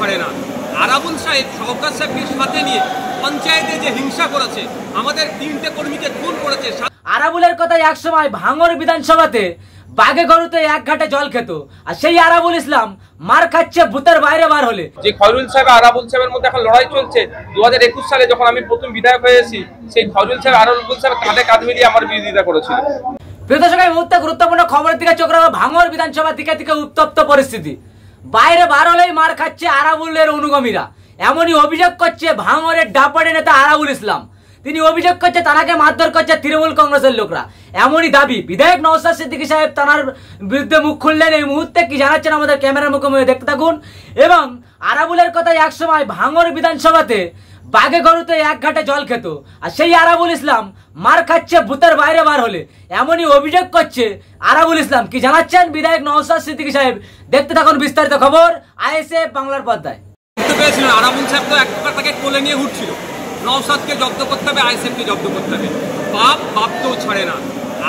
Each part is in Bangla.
ছাড়ে না। আরাবুল সাহেব শওকত সাহেবকে সাথে নিয়ে পঞ্চায়েতে যে হিংসা করেছে, আমাদের 3টে কর্মীকে খুন করেছে। আরাবুলের কথা একসময় ভাঙড় বিধানসভাতে বাঘে গরুতে এক ঘাটে জল খেত, আর সেই আরাবুল ইসলাম মার খাচ্ছে ভূতের বাইরে বার হলে। যে খয়রুল সাহেব আরাবুল সাহেবের মধ্যে এখন লড়াই চলছে। 2021 সালে যখন আমি প্রথম বিধায়ক হয়েছি, সেই খয়রুল সাহেব আরাবুল সাহেব কাঁধে কাঁধ মিলিয়ে আমার বিরোধিতা করেছিল। প্রিয় দর্শক, এই মুহূর্তে গুরুত্বপূর্ণ খবরের দিকে চোখ রাখবো। ভাঙড় বিধানসভা দিকে দিকে উত্তপ্ত পরিস্থিতি, বাইরে বার হলেই মার খাচ্ছে আরাবুলের অনুগামীরা। এমনই অভিযোগ করছে ভাঙড়ের ডাপাডি নেতা আরাবুল ইসলাম। তিনি অভিযোগ করছে তারাকে মারধর করছে তৃণমূল কংগ্রেসের লোকরা। এমনই দাবি। বিধায়ক নওশাদ সিদ্দিকী সাহেব তার বিরুদ্ধে মুখ খুললেন। এই মুহূর্তে কি জানাচ্ছেন আমাদের ক্যামেরার মুখোমুখি দেখতে থাকুন। এবং আরাবুলের কথা একসময় ভাঙড় বিধানসভাতে বাঘে গরুতে এক ঘাটে জল খেত, আর সেই আরাবুল ইসলাম মার খাচ্ছে ভূতের বাইরে বার হলে। এমনই অভিযোগ করছে আরাবুল ইসলাম। কি জানাচ্ছেন বিধায়ক নওশাদ সিদ্দিকী সাহেব, দেখতে থাকুন বিস্তারিত খবর আইএসএফ বাংলার পর্দায়। আরাবুল সাহেব তো এক প্রকার তাকে কোলে নিয়ে ঘুরছিল। নওশাদকে জব্দ করতে হবে, আইএসএফকে জব্দ করতে হবে। বাপ তো ছাড়ে না।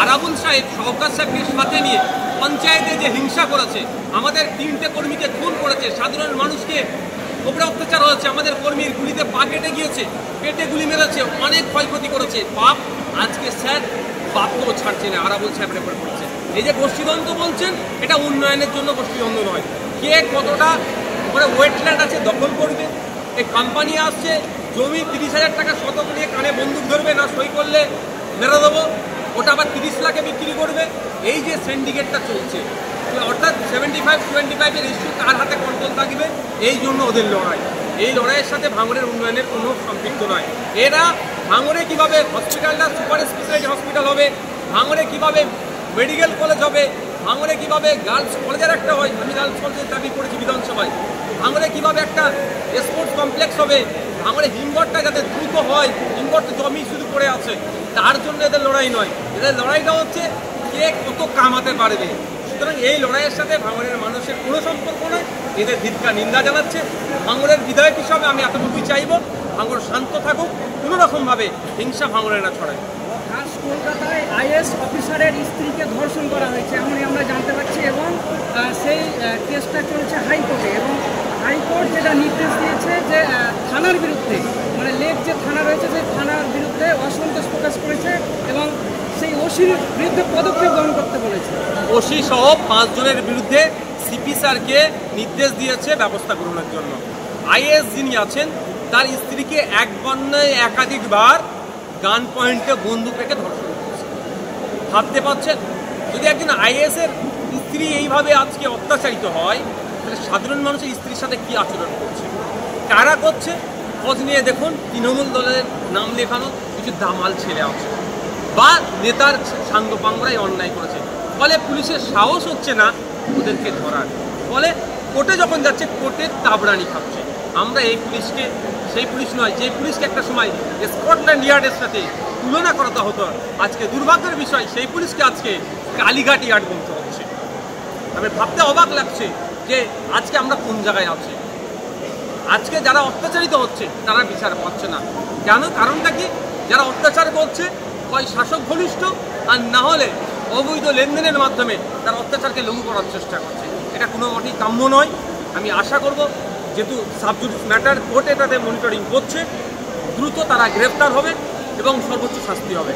আরাবুল সাহেব শওকত সাহেবকে সাথে নিয়ে পঞ্চায়েতে যে হিংসা করেছে, আমাদের 3টে কর্মীকে খুন করেছে, সাধারণ মানুষকে উপরে অত্যাচার হয়েছে, আমাদের কর্মীর গুলিতে পা কেটে গিয়েছে, পেটে গুলি মেরেছে, অনেক ক্ষয়ক্ষতি করেছে। আজকে স্যার তো ছাড়ছে না, আরাবুল সাহেবের উপরে পড়ছে। এই যে গোষ্ঠীদ্বন্দ্ব বলছেন, এটা উন্নয়নের জন্য গোষ্ঠীদ্বন্দ্ব নয়। কে কতটা ওয়েটল্যান্ড আছে দখল করবে, এই কোম্পানি আসছে জমি 30,000 টাকা শতক নিয়ে কানে বন্দুক ধরবে, না সই করলে মেরে দেবো, ওটা আবার 30 লাখে বিক্রি করবে। এই যে সিন্ডিকেটটা চলছে, অর্থাৎ 75-25 ইস্যু কার হাতে কন্ট্রোল থাকবে, এই জন্য ওদের লড়াই। এই লড়াইয়ের সাথে ভাঙড়ের উন্নয়নের কোনো সম্পৃক্ত নয়। এরা ভাঙড়ে কীভাবে হসপিটালটা সুপার স্পেশালিটি হসপিটাল হবে, ভাঙড়ে কীভাবে মেডিকেল কলেজ হবে, ভাঙড়ে কীভাবে গার্লস কলেজের একটা হয়, আমি গার্লস কলেজের দাবি করেছি বিধানসভায়, ভাঙড়ে কীভাবে একটা স্পোর্টস কমপ্লেক্স হবে, ভাঙড়ে হিমঘরটা যাতে দ্রুত হয়, হিমঘরটা জমি শুধু পড়ে আছে, তার জন্য এদের লড়াই নয়। এদের লড়াইটা হচ্ছে কে কত কামাতে পারবে। সুতরাং এই লড়াইয়ের সাথে ভাঙড়ের মানুষের কোনো সম্পর্ক নয়। এদের ধিক্কার নিন্দা জানাচ্ছে। ভাঙড়ের বিধায়ক হিসাবে আমি এতটুকুই চাইব, ভাঙড় শান্ত থাকুক, কোনো রকমভাবে হিংসা ভাঙড়ে না ছড়ায়। আজ কলকাতায় আইএস অফিসারের স্ত্রীকে ধর্ষণ করা হয়েছে, এমনই আমরা জানতে পারছি। এবং সেই কেসটা চলছে হাইকোর্টে, এবং হাইকোর্ট যেটা নির্দেশ দিয়েছে যে থানার বিরুদ্ধে, মানে লেক যে থানা রয়েছে সেই থানার বিরুদ্ধে অসন্তোষ প্রকাশ করেছে এবং সেই ওসির বিরুদ্ধে পদক্ষেপ গ্রহণ করতে বলেছে। ওসি সহ 5 জনের বিরুদ্ধে সিপি স্যারকে নির্দেশ দিয়েছে ব্যবস্থা গ্রহণের জন্য। আইএস যিনি আছেন তার স্ত্রীকে একবার নয় একাধিকবার গান পয়েন্টে বন্দুক রেখে ধর্ষণ করেছে। ভাবতে পারছেন, যদি একজন আইএসের স্ত্রী এইভাবে আজকে অত্যাচারিত হয়, তাহলে সাধারণ মানুষের স্ত্রীর সাথে কি আচরণ করছে, কারা করছে, খোঁজ নিয়ে দেখুন। তৃণমূল দলের নাম লেখানো কিছু দামাল ছেলে আছে বা নেতার সাঙ্গপাঙ্গরাই অন্যায় করেছে। ফলে পুলিশের সাহস হচ্ছে না ওদেরকে ধরার। ফলে কোর্টে যখন যাচ্ছে, কোর্টের তাবড়ানি খাচ্ছে। আমরা এই পুলিশকে সেই পুলিশ নয় যে পুলিশকে একটা সময় স্কটল্যান্ড ইয়ার্ডের সাথে তুলনা করাতে হতো, আজকে দুর্ভাগ্যের বিষয় সেই পুলিশকে আজকে কালীঘাট ইয়ার্ড বলতে হচ্ছে। আমি ভাবতে অবাক লাগছে যে আজকে আমরা কোন জায়গায় আছি। আজকে যারা অত্যাচারিত হচ্ছে তারা বিচার পাচ্ছে না। কেন? কারণটা কি? যারা অত্যাচার করছে হয় শাসক ঘনিষ্ঠ, আর না হলে অবৈধ লেনদেনের মাধ্যমে তারা অত্যাচারকে লঘু করার চেষ্টা করছে। এটা কোনো মতেই কাম্য নয়। আমি আশা করব, যেহেতু সাবজুডিস ম্যাটার কোর্ট এটাতে মনিটরিং করছে, দ্রুত তারা গ্রেফতার হবে এবং সর্বোচ্চ শাস্তি হবে।